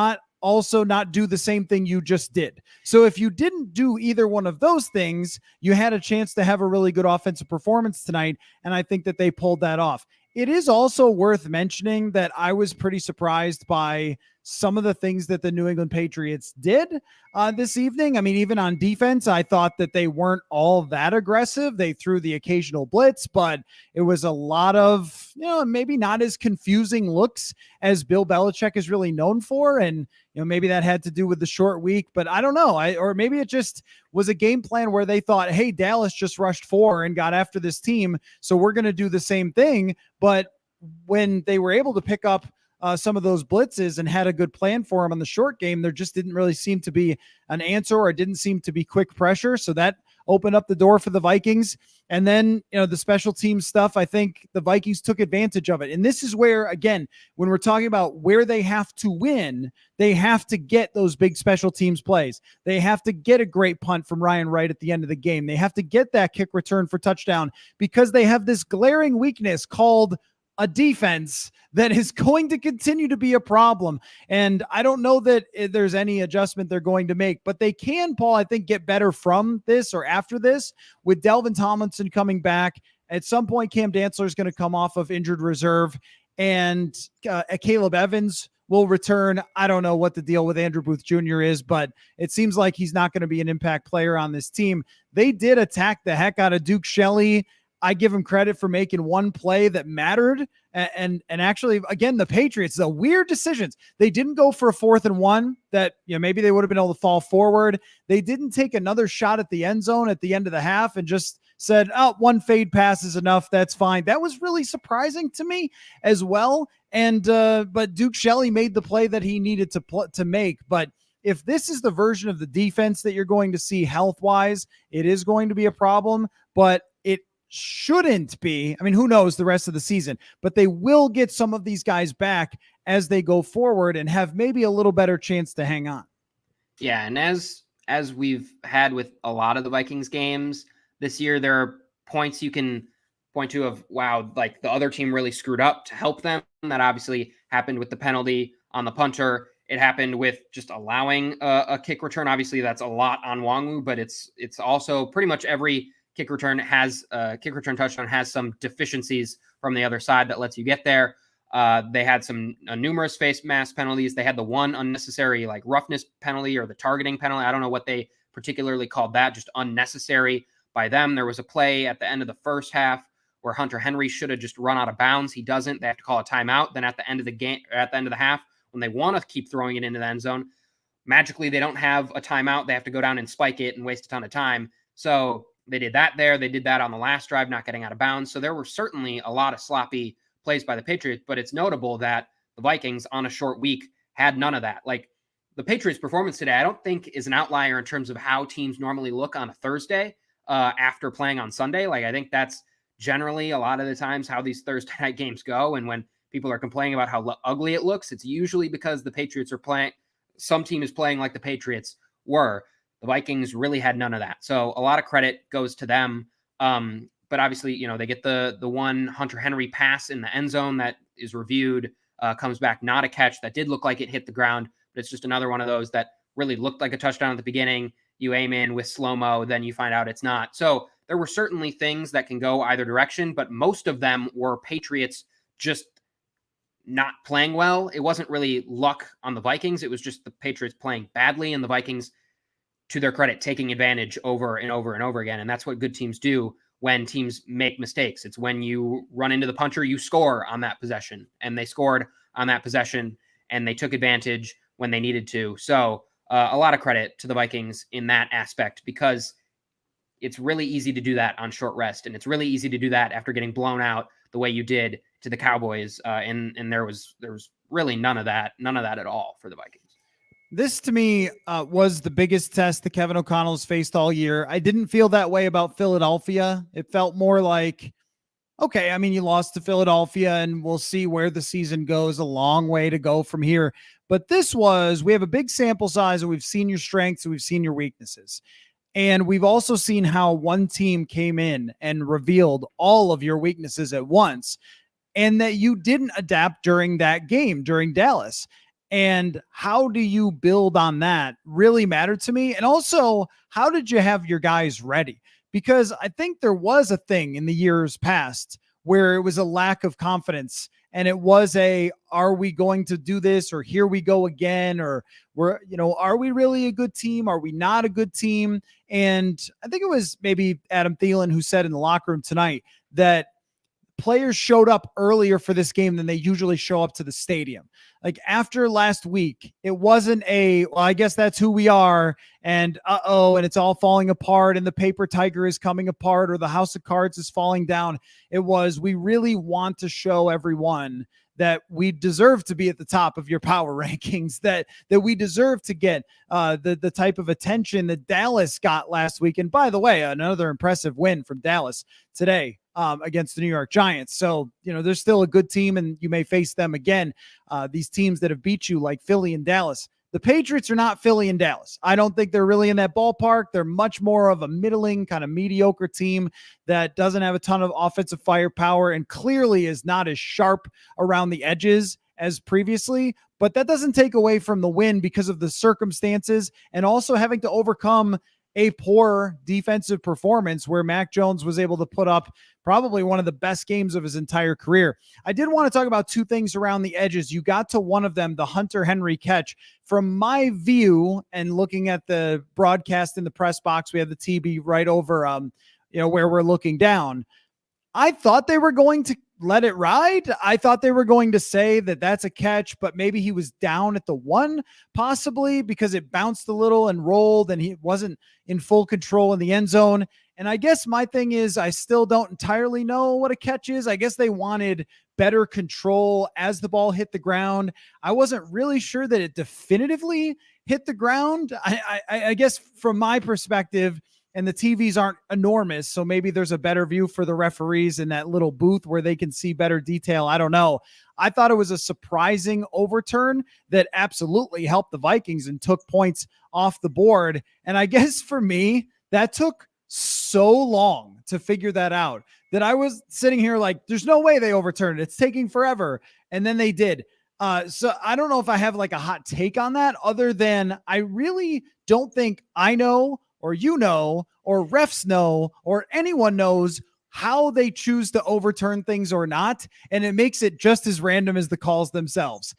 also not do the same thing you just did. So if you didn't do either one of those things, you had a chance to have a really good offensive performance tonight, and I think that they pulled that off. It is also worth mentioning that I was pretty surprised by some of the things that the New England Patriots did this evening. I mean, even on defense, I thought that they weren't all that aggressive. They threw the occasional blitz, but it was a lot of, maybe not as confusing looks as Bill Belichick is really known for. And, maybe that had to do with the short week, but I don't know. Or maybe it just was a game plan where they thought, hey, Dallas just rushed 4 and got after this team, so we're going to do the same thing. But when they were able to pick up some of those blitzes and had a good plan for them on the short game, there just didn't really seem to be an answer, or it didn't seem to be quick pressure. So that opened up the door for the Vikings. And then, the special team stuff, I think the Vikings took advantage of it. And this is where, again, when we're talking about where they have to win, they have to get those big special teams plays. They have to get a great punt from Ryan Wright at the end of the game. They have to get that kick return for touchdown, because they have this glaring weakness called a defense that is going to continue to be a problem. And I don't know that there's any adjustment they're going to make, but they can, Paul, I think, get better from this or after this, with Delvin Tomlinson coming back. At some point, Cam Dantzler is going to come off of injured reserve, and Caleb Evans will return. I don't know what the deal with Andrew Booth Jr. is, but it seems like he's not going to be an impact player on this team. They did attack the heck out of Duke Shelley. I give him credit for making one play that mattered. And actually, again, the Patriots, the weird decisions. They didn't go for a 4th and 1 that, maybe they would have been able to fall forward. They didn't take another shot at the end zone at the end of the half and just said, one fade pass is enough. That's fine. That was really surprising to me as well. And, but Duke Shelley made the play that he needed to make. But if this is the version of the defense that you're going to see health-wise, it is going to be a problem. But it shouldn't be. I mean, who knows the rest of the season, but they will get some of these guys back as they go forward and have maybe a little better chance to hang on. Yeah. And as we've had with a lot of the Vikings games this year, there are points you can point to of, wow, like the other team really screwed up to help them. That obviously happened with the penalty on the punter. It happened with just allowing a kick return. Obviously that's a lot on Nwangwu, but it's also pretty much every kick return touchdown has some deficiencies from the other side that lets you get there. They had some numerous face mask penalties. They had the one unnecessary roughness penalty, or the targeting penalty. I don't know what they particularly called that, just unnecessary by them. There was a play at the end of the first half where Hunter Henry should have just run out of bounds. He doesn't. They have to call a timeout. Then at the end of the game, at the end of the half, when they want to keep throwing it into the end zone, magically they don't have a timeout. They have to go down and spike it and waste a ton of time. So they did that there. They did that on the last drive, not getting out of bounds. So there were certainly a lot of sloppy plays by the Patriots, but it's notable that the Vikings on a short week had none of that. The Patriots' performance today, I don't think is an outlier in terms of how teams normally look on a Thursday after playing on Sunday. I think that's generally a lot of the times how these Thursday night games go. And when people are complaining about how ugly it looks, it's usually because the Patriots are playing, some team is playing like the Patriots were. The Vikings really had none of that. So a lot of credit goes to them. But obviously, they get the one Hunter Henry pass in the end zone that is reviewed, comes back not a catch. That did look like it hit the ground, but it's just another one of those that really looked like a touchdown at the beginning. You aim in with slow-mo, then you find out it's not. So there were certainly things that can go either direction, but most of them were Patriots just not playing well. It wasn't really luck on the Vikings. It was just the Patriots playing badly and the Vikings, to their credit, taking advantage over and over and over again. And that's what good teams do when teams make mistakes. It's when you run into the puncher, you score on that possession. And they scored on that possession and they took advantage when they needed to. So a lot of credit to the Vikings in that aspect, because it's really easy to do that on short rest. And it's really easy to do that after getting blown out the way you did to the Cowboys. And there was really none of that at all for the Vikings. This to me was the biggest test that Kevin O'Connell's faced all year. I didn't feel that way about Philadelphia. It felt more like, okay, I mean, you lost to Philadelphia and we'll see where the season goes. A long way to go from here. But we have a big sample size and we've seen your strengths and we've seen your weaknesses. And we've also seen how one team came in and revealed all of your weaknesses at once, and that you didn't adapt during that game, during Dallas. And how do you build on that really mattered to me. And also, how did you have your guys ready? Because I think there was a thing in the years past where it was a lack of confidence. And it was are we going to do this? Or here we go again? Or are we really a good team? Are we not a good team? And I think it was maybe Adam Thielen who said in the locker room tonight that players showed up earlier for this game than they usually show up to the stadium. Like after last week, it wasn't I guess that's who we are. And and it's all falling apart and the paper tiger is coming apart or the house of cards is falling down. It was, we really want to show everyone that we deserve to be at the top of your power rankings, that we deserve to get the type of attention that Dallas got last week. And by the way, another impressive win from Dallas today against the New York Giants. So, they're still a good team and you may face them again. These teams that have beat you like Philly and Dallas. The Patriots are not Philly and Dallas. I don't think they're really in that ballpark. They're much more of a middling, kind of mediocre team that doesn't have a ton of offensive firepower and clearly is not as sharp around the edges as previously. But that doesn't take away from the win because of the circumstances and also having to overcome a poor defensive performance where Mac Jones was able to put up probably one of the best games of his entire career. I did want to talk about two things around the edges. You got to one of them, the Hunter Henry catch. From my view and looking at the broadcast in the press box, we have the TV right over, where we're looking down. I thought they were going to let it ride. I thought they were going to say that that's a catch, but maybe he was down at the one, possibly because it bounced a little and rolled and he wasn't in full control in the end zone. And I guess my thing is I still don't entirely know what a catch is. I guess they wanted better control as the ball hit the ground. I wasn't really sure that it definitively hit the ground. I guess from my perspective, and the TVs aren't enormous, so maybe there's a better view for the referees in that little booth where they can see better detail. I don't know. I thought it was a surprising overturn that absolutely helped the Vikings and took points off the board. And I guess for me, that took so long to figure that out that I was sitting here like, there's no way they overturned it. It's taking forever. And then they did. So I don't know if I have like a hot take on that other than I really don't think I know or or refs know, or anyone knows how they choose to overturn things or not. And it makes it just as random as the calls themselves.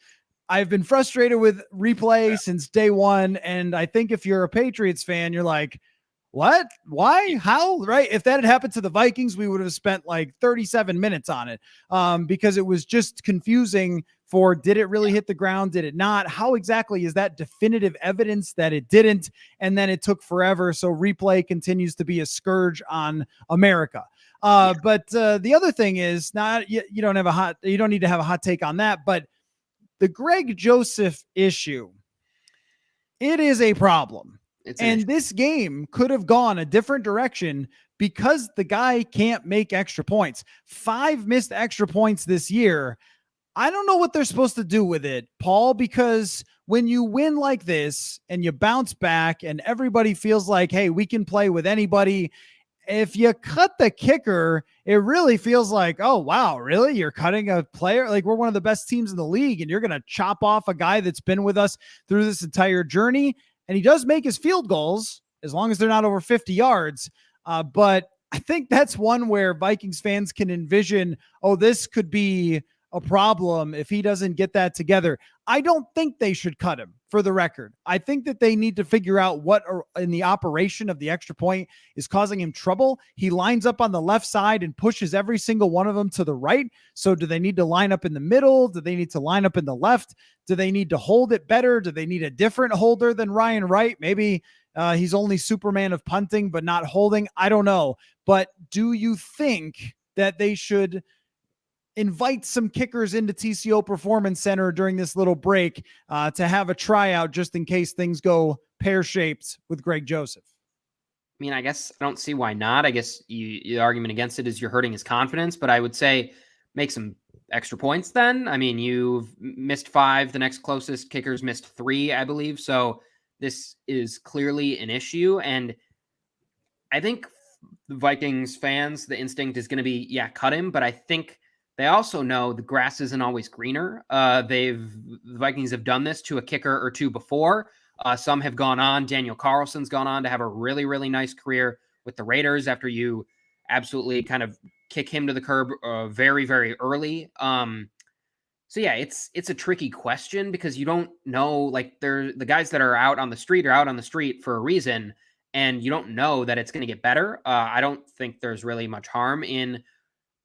I've been frustrated with replay since day one. And I think if you're a Patriots fan, you're like, what? Why? How? Right? If that had happened to the Vikings, we would have spent like 37 minutes on it because it was just confusing for did it really hit the ground? Did it not? How exactly is that definitive evidence that it didn't? And then it took forever. So replay continues to be a scourge on America. But the other thing is not, you don't need to have a hot take on that, but the Greg Joseph issue, it is a problem. And this game could have gone a different direction because the guy can't make extra points. 5 missed extra points this year. I don't know what they're supposed to do with it, Paul, because when you win like this and you bounce back and everybody feels like, hey, we can play with anybody, if you cut the kicker, it really feels like, oh, wow, really? You're cutting a player? Like, we're one of the best teams in the league, and you're going to chop off a guy that's been with us through this entire journey. And he does make his field goals as long as they're not over 50 yards. But I think that's one where Vikings fans can envision, oh, this could be a problem if he doesn't get that together. I don't think they should cut him, for the record. I think that they need to figure out what in the operation of the extra point is causing him trouble. He lines up on the left side and pushes every single one of them to the right. So do they need to line up in the middle? Do they need to line up in the left? Do they need to hold it better? Do they need a different holder than Ryan Wright? Maybe he's only Superman of punting, but not holding. I don't know. But do you think that they should invite some kickers into TCO Performance Center during this little break to have a tryout just in case things go pear-shaped with Greg Joseph? I mean, I guess I don't see why not. I guess the argument against it is you're hurting his confidence, but I would say make some extra points then. I mean, you've missed 5. The next closest kickers missed 3, I believe. So this is clearly an issue. And I think the Vikings fans, the instinct is going to be, yeah, cut him. But I think they also know the grass isn't always greener. The Vikings have done this to a kicker or two before. Some have gone on. Daniel Carlson's gone on to have a really, really nice career with the Raiders after you absolutely kind of kick him to the curb very, very early. So yeah, it's a tricky question because you don't know, like the guys that are out on the street for a reason, and you don't know that it's going to get better. I don't think there's really much harm in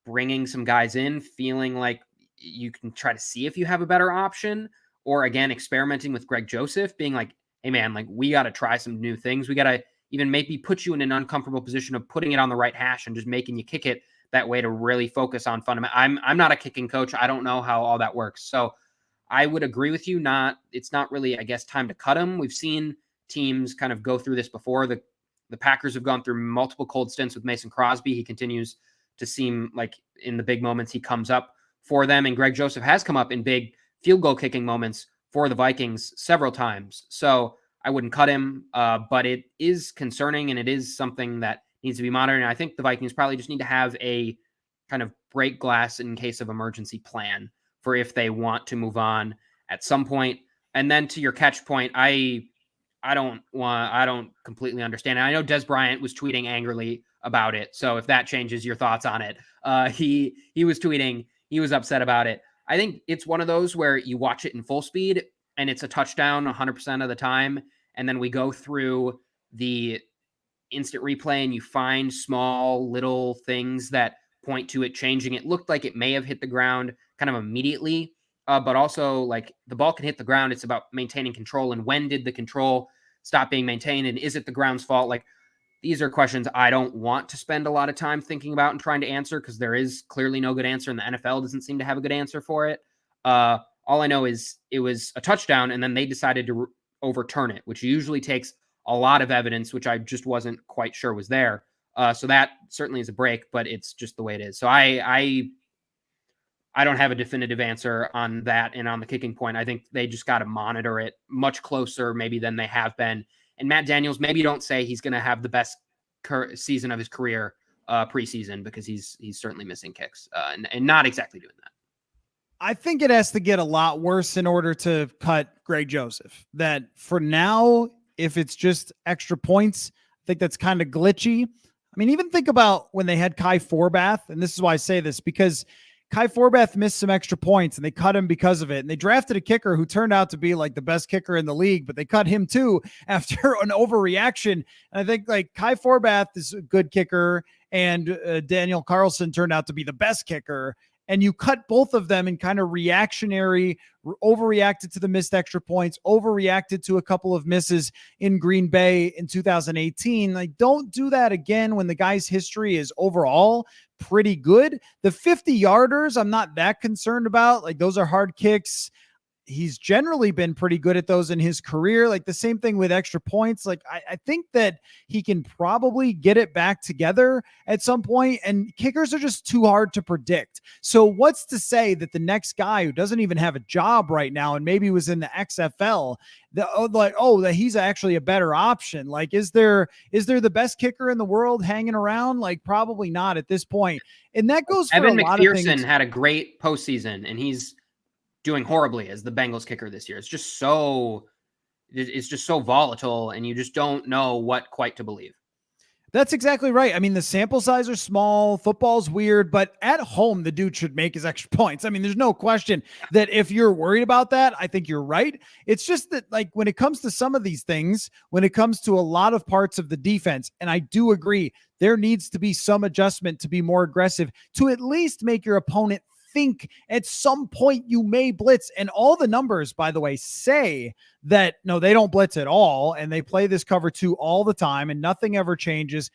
bringing some guys in, feeling like you can try to see if you have a better option, or again, experimenting with Greg Joseph, being like, hey man, like we got to try some new things. We got to even maybe put you in an uncomfortable position of putting it on the right hash and just making you kick it that way to really focus on fundamental. I'm not a kicking coach. I don't know how all that works. So I would agree with you. It's not really, I guess, time to cut him. We've seen teams kind of go through this before. The Packers have gone through multiple cold stints with Mason Crosby. He continues to seem like in the big moments he comes up for them. And Greg Joseph has come up in big field goal kicking moments for the Vikings several times. So I wouldn't cut him, but it is concerning and it is something that needs to be monitored. And I think the Vikings probably just need to have a kind of break glass in case of emergency plan for if they want to move on at some point. And then to your catch point, I don't completely understand. And I know Des Bryant was tweeting angrily about it. So if that changes your thoughts on it, he was tweeting, he was upset about it. I think it's one of those where you watch it in full speed and it's a touchdown 100% of the time. And then we go through the instant replay and you find small little things that point to it changing. It looked like it may have hit the ground kind of immediately, but also like the ball can hit the ground. It's about maintaining control. And when did the control stop being maintained? And is it the ground's fault? Like, these are questions I don't want to spend a lot of time thinking about and trying to answer because there is clearly no good answer and the NFL doesn't seem to have a good answer for it. All I know is it was a touchdown and then they decided to overturn it, which usually takes a lot of evidence, which I just wasn't quite sure was there. So that certainly is a break, but it's just the way it is. So I don't have a definitive answer on that. And on the kicking point, I think they just got to monitor it much closer maybe than they have been. And Matt Daniels, maybe don't say he's going to have the best season of his career preseason because he's certainly missing kicks and not exactly doing that. I think it has to get a lot worse in order to cut Greg Joseph. That for now, if it's just extra points, I think that's kind of glitchy. I mean, even think about when they had Kai Forbath, and this is why I say this, because Kai Forbath missed some extra points and they cut him because of it. And they drafted a kicker who turned out to be like the best kicker in the league, but they cut him too after an overreaction. And I think like Kai Forbath is a good kicker and Daniel Carlson turned out to be the best kicker. And you cut both of them in kind of reactionary, overreacted to the missed extra points, overreacted to a couple of misses in Green Bay in 2018. Like, don't do that again when the guy's history is overall pretty good. The 50-yarders, I'm not that concerned about. Like, those are hard kicks. he's generally been pretty good at those in his career. Like the same thing with extra points. Like I think that he can probably get it back together at some point, and kickers are just too hard to predict. So what's to say that the next guy who doesn't even have a job right now and maybe was in the XFL, that he's actually a better option? Like, is there the best kicker in the world hanging around? Like, probably not at this point. And that goes for Evan a lot of McPherson things. had a great postseason, and he's doing horribly as the Bengals kicker this year. It's just so volatile, and you just don't know what quite to believe. That's exactly right. I mean, the sample size are small. Football's weird, but at home, the dude should make his extra points. I mean, there's no question that if you're worried about that, I think you're right. It's just that, like, when it comes to some of these things, when it comes to a lot of parts of the defense, and I do agree, there needs to be some adjustment to be more aggressive to at least make your opponent think at some point you may blitz. And all the numbers, by the way, say that no, they don't blitz at all, and they play this cover 2 all the time, and nothing ever changes.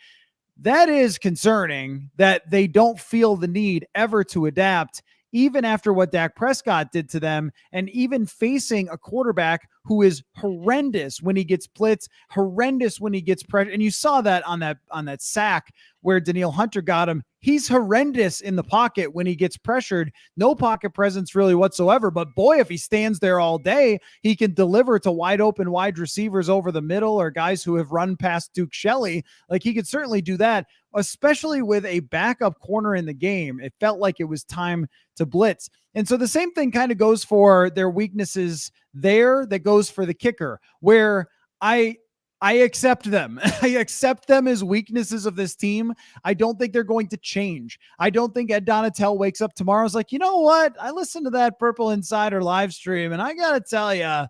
That is concerning that they don't feel the need ever to adapt, even after what Dak Prescott did to them, and even facing a quarterback who is horrendous when he gets blitz, horrendous when he gets pressure. And you saw that on that sack where Danielle Hunter got him. He's horrendous in the pocket when he gets pressured. No pocket presence really whatsoever. But boy, if he stands there all day, he can deliver to wide open wide receivers over the middle or guys who have run past Duke Shelley. Like, he could certainly do that, especially with a backup corner in the game. It felt like it was time to blitz. And so the same thing kind of goes for their weaknesses there, that goes for the kicker, where I accept them. I accept them as weaknesses of this team. I don't think they're going to change. I don't think Ed Donatel wakes up tomorrow and is like, you know what? I listened to that Purple Insider live stream, and I got to tell you,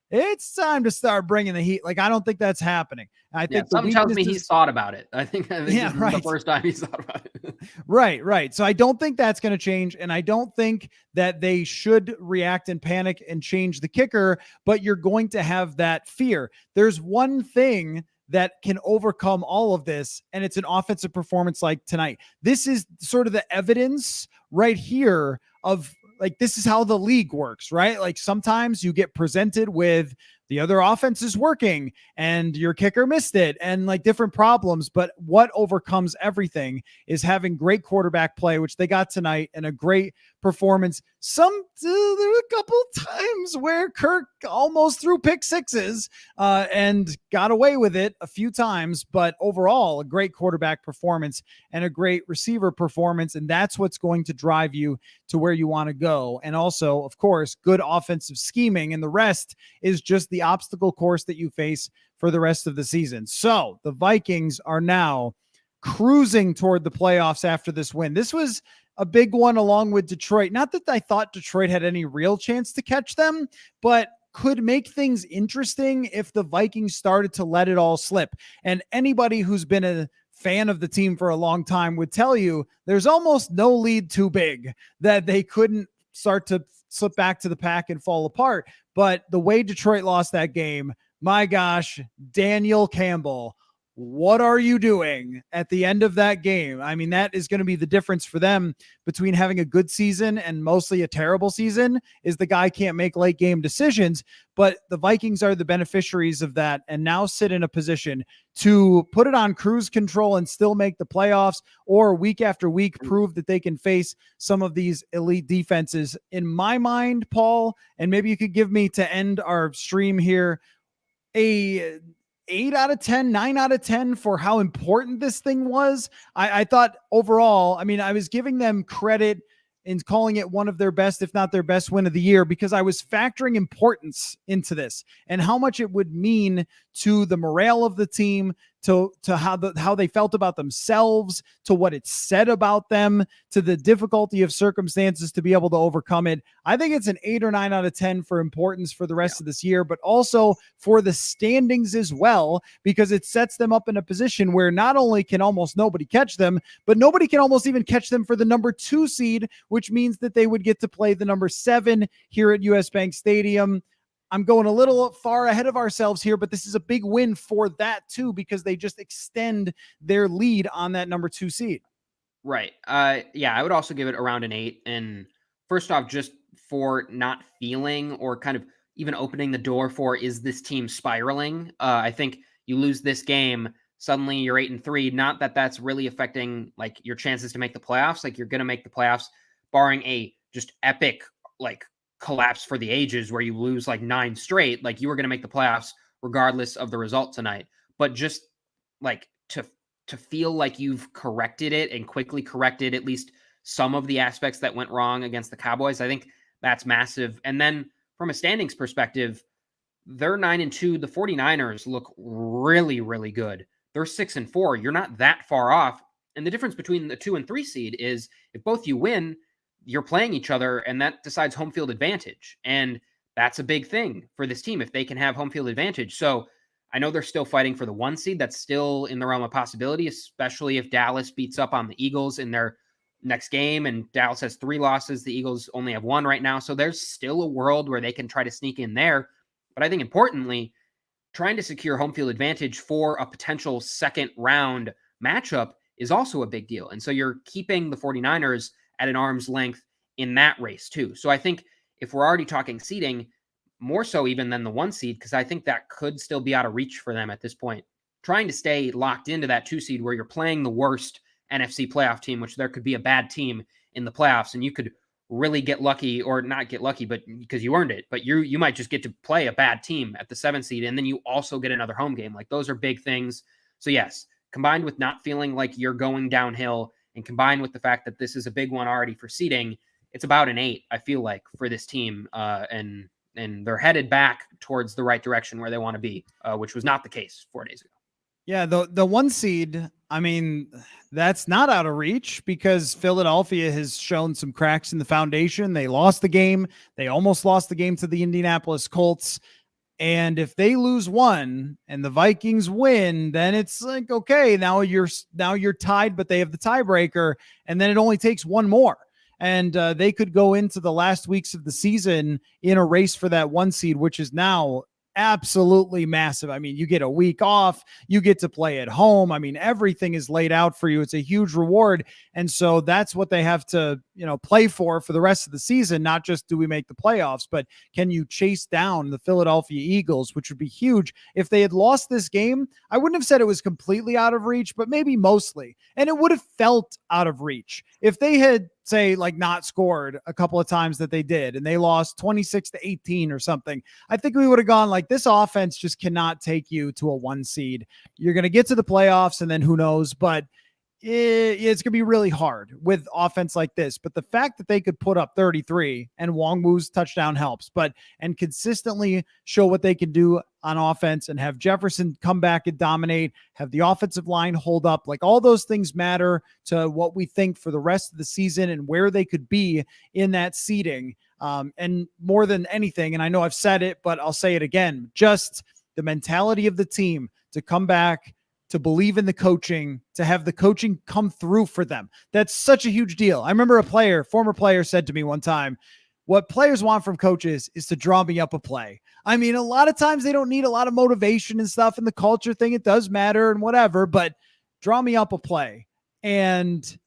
it's time to start bringing the heat. Like, I don't think that's happening. I think something tells me he's thought about it. I think this is the first time he's thought about it. Right. So I don't think that's going to change. And I don't think that they should react and panic and change the kicker, but you're going to have that fear. There's one thing that can overcome all of this, and it's an offensive performance like tonight. This is sort of the evidence right here of, like, this is how the league works, right? Like, sometimes you get presented with the other offense is working and your kicker missed it and like different problems. But what overcomes everything is having great quarterback play, which they got tonight, and a great performance. There were a couple times where Kirk almost threw pick sixes and got away with it a few times, but overall a great quarterback performance and a great receiver performance. And that's what's going to drive you to where you want to go. And also, of course, good offensive scheming, and the rest is just the obstacle course that you face for the rest of the season. So the Vikings are now cruising toward the playoffs after this win. This was a big one along with Detroit. Not that I thought Detroit had any real chance to catch them, but could make things interesting if the Vikings started to let it all slip. And anybody who's been a fan of the team for a long time would tell you there's almost no lead too big that they couldn't start to slip back to the pack and fall apart. But the way Detroit lost that game, my gosh, Daniel Campbell, what are you doing at the end of that game? I mean, that is going to be the difference for them between having a good season and mostly a terrible season, is the guy can't make late game decisions. But the Vikings are the beneficiaries of that, and now sit in a position to put it on cruise control and still make the playoffs, or week after week prove that they can face some of these elite defenses. In my mind, Paul, and maybe you could give me, to end our stream here, a 8 out of 10, 9 out of 10 for how important this thing was. I thought overall, I mean, I was giving them credit in calling it one of their best, if not their best win of the year, because I was factoring importance into this and how much it would mean to the morale of the team, to how they felt about themselves, to what it said about them, to the difficulty of circumstances to be able to overcome it. I think it's an 8 or 9 out of 10 for importance for the rest of this year, but also for the standings as well, because it sets them up in a position where not only can almost nobody catch them, but nobody can almost even catch them for the number 2 seed, which means that they would get to play the number 7 here at US Bank Stadium. I'm going a little far ahead of ourselves here, but this is a big win for that too, because they just extend their lead on that number 2 seed. Right. Yeah, I would also give it around an 8. And first off, just for not feeling or kind of even opening the door for, is this team spiraling? I think you lose this game, suddenly you're 8-3. Not that that's really affecting like your chances to make the playoffs. Like you're going to make the playoffs, barring a just epic like collapse for the ages where you lose like 9 straight. Like you were going to make the playoffs regardless of the result tonight. But just like to feel like you've corrected it and quickly corrected at least some of the aspects that went wrong against the Cowboys, I think that's massive. And then from a standings perspective, they're 9-2. The 49ers look really, really good. They're 6-4. You're not that far off. And the difference between the 2 and 3 seed is if both you win, you're playing each other, and that decides home field advantage. And that's a big thing for this team if they can have home field advantage. So I know they're still fighting for the 1 seed. That's still in the realm of possibility, especially if Dallas beats up on the Eagles in their next game. And Dallas has 3 losses. The Eagles only have 1 right now. So there's still a world where they can try to sneak in there. But I think importantly, trying to secure home field advantage for a potential second round matchup is also a big deal. And so you're keeping the 49ers at an arm's length in that race too. So I think if we're already talking seeding, more so even than the 1 seed, because I think that could still be out of reach for them at this point, trying to stay locked into that 2 seed where you're playing the worst NFC playoff team, which there could be a bad team in the playoffs and you could really get lucky, or not get lucky, but because you earned it, but you might just get to play a bad team at the 7 seed. And then you also get another home game. Like those are big things. So yes, combined with not feeling like you're going downhill and combined with the fact that this is a big one already for seeding, it's about an 8, I feel like, for this team. And they're headed back towards the right direction where they want to be, which was not the case 4 days ago. Yeah, the 1 seed, I mean, that's not out of reach because Philadelphia has shown some cracks in the foundation. They lost the game. They almost lost the game to the Indianapolis Colts. And if they lose 1 and the Vikings win, then it's like, okay, now you're tied, but they have the tiebreaker. And then it only takes 1 more. And they could go into the last weeks of the season in a race for that 1 seed, which is now absolutely massive. I mean, you get a week off, you get to play at home. I mean, everything is laid out for you. It's a huge reward. And so that's what they have to, play for the rest of the season. Not just do we make the playoffs, but can you chase down the Philadelphia Eagles, which would be huge. If they had lost this game, I wouldn't have said it was completely out of reach, but maybe mostly. And it would have felt out of reach if they had, say, like not scored a couple of times that they did and they lost 26-18 or something. I think we would have gone like, this offense just cannot take you to a 1 seed. You're going to get to the playoffs and then who knows, but it's going to be really hard with offense like this. But the fact that they could put up 33 and Wongwu's touchdown helps, and consistently show what they can do on offense and have Jefferson come back and dominate, have the offensive line hold up, like all those things matter to what we think for the rest of the season and where they could be in that seeding. And more than anything, and I know I've said it, but I'll say it again, just the mentality of the team to come back, to believe in the coaching, to have the coaching come through for them. That's such a huge deal. I remember a former player said to me one time, what players want from coaches is to draw me up a play. I mean, a lot of times they don't need a lot of motivation and stuff, and the culture thing, it does matter and whatever, but draw me up a play. And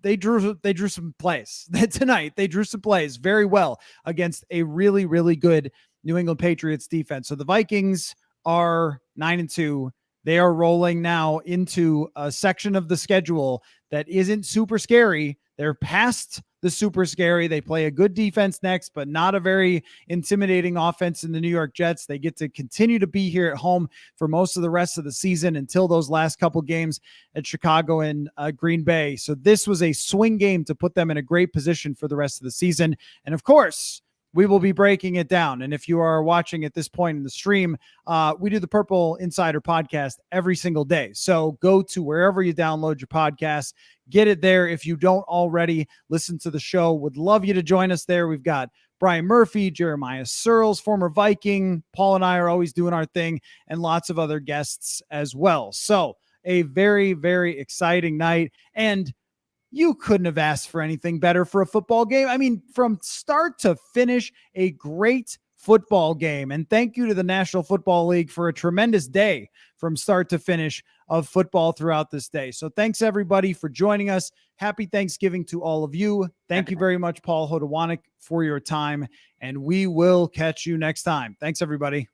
they drew some plays tonight. They drew some plays very well against a really, really good New England Patriots defense. So the Vikings are 9-2. They are rolling now into a section of the schedule that isn't super scary. They're past the super scary. They play a good defense next, but not a very intimidating offense in the New York Jets. They get to continue to be here at home for most of the rest of the season until those last couple games at Chicago and Green Bay. So this was a swing game to put them in a great position for the rest of the season. And of course, we will be breaking it down. And if you are watching at this point in the stream, we do the Purple Insider podcast every single day. So go to wherever you download your podcast, get it there. If you don't already listen to the show, would love you to join us there. We've got Brian Murphy, Jeremiah Searles, former Viking. Paul and I are always doing our thing, and lots of other guests as well. So a very, very exciting night. And you couldn't have asked for anything better for a football game. I mean, from start to finish, a great football game. And thank you to the National Football League for a tremendous day from start to finish of football throughout this day. So thanks everybody for joining us. Happy Thanksgiving to all of you. Thank you very much, Paul Hodowanic, for your time, and we will catch you next time. Thanks everybody.